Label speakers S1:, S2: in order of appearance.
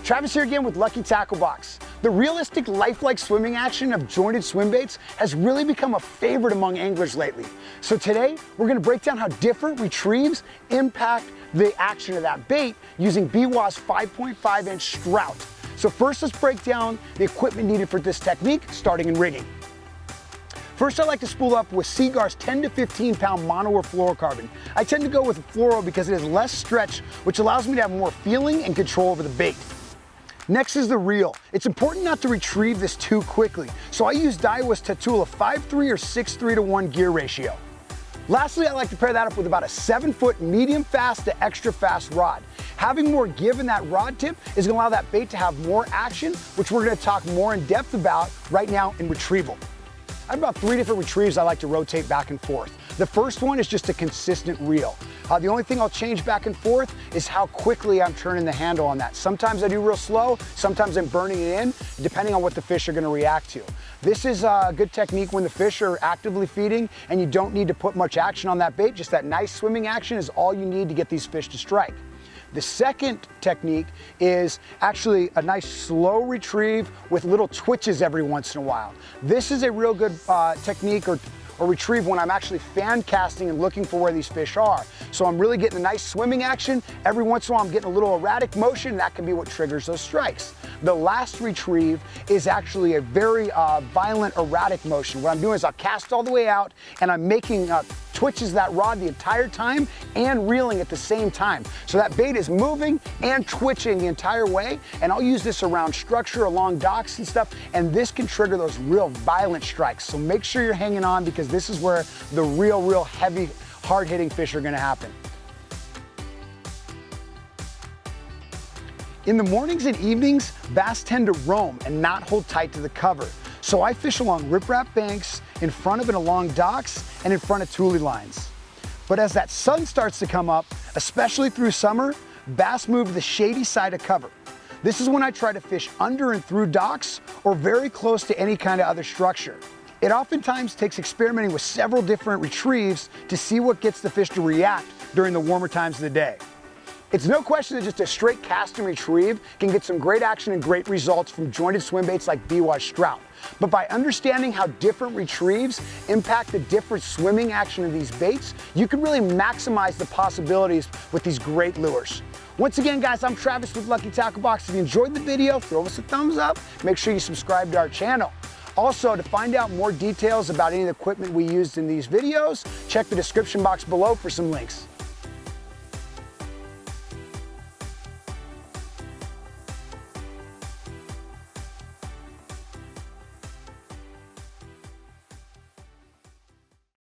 S1: Travis here again with Lucky Tackle Box. The realistic, lifelike swimming action of jointed swim baits has really become a favorite among anglers lately. So today, we're gonna break down how different retrieves impact the action of that bait using Biwaa's 5.5-inch Strout. So first, let's break down the equipment needed for this technique, starting in rigging. First, I like to spool up with Seaguar's 10 to 15 pound mono or fluorocarbon. I tend to go with fluoro because it has less stretch, which allows me to have more feeling and control over the bait. Next is the reel. It's important not to retrieve this too quickly, so I use Biwaa's Tatula 5.3 or 6.3 to 1 gear ratio. Lastly, I like to pair that up with about a 7-foot medium fast to extra fast rod. Having more give in that rod tip is gonna allow that bait to have more action, which we're gonna talk more in depth about right now in retrieval. I have about 3 different retrieves I like to rotate back and forth. The first one is just a consistent reel. The only thing I'll change back and forth is how quickly I'm turning the handle on that. Sometimes I do real slow, sometimes I'm burning it in, depending on what the fish are gonna react to. This is a good technique when the fish are actively feeding and you don't need to put much action on that bait. Just that nice swimming action is all you need to get these fish to strike. The second technique is actually a nice slow retrieve with little twitches every once in a while. This is a real good technique or retrieve when I'm actually fan casting and looking for where these fish are. So I'm really getting a nice swimming action. Every once in a while I'm getting a little erratic motion. That can be what triggers those strikes. The last retrieve is actually a very violent erratic motion. What I'm doing is I'll cast all the way out and I'm making twitches that rod the entire time and reeling at the same time. So that bait is moving and twitching the entire way, and I'll use this around structure, along docks and stuff, and this can trigger those real violent strikes. So make sure you're hanging on because this is where the real heavy, hard-hitting fish are gonna happen. In the mornings and evenings, bass tend to roam and not hold tight to the cover. So I fish along riprap banks, in front of and along docks, and in front of tule lines. But as that sun starts to come up, especially through summer, bass move to the shady side of cover. This is when I try to fish under and through docks or very close to any kind of other structure. It oftentimes takes experimenting with several different retrieves to see what gets the fish to react during the warmer times of the day. It's no question that just a straight cast and retrieve can get some great action and great results from jointed swim baits like Biwaa Strout. But by understanding how different retrieves impact the different swimming action of these baits, you can really maximize the possibilities with these great lures. Once again, guys, I'm Travis with Lucky Tackle Box. If you enjoyed the video, throw us a thumbs up. Make sure you subscribe to our channel. Also, to find out more details about any of the equipment we used in these videos, check the description box below for some links.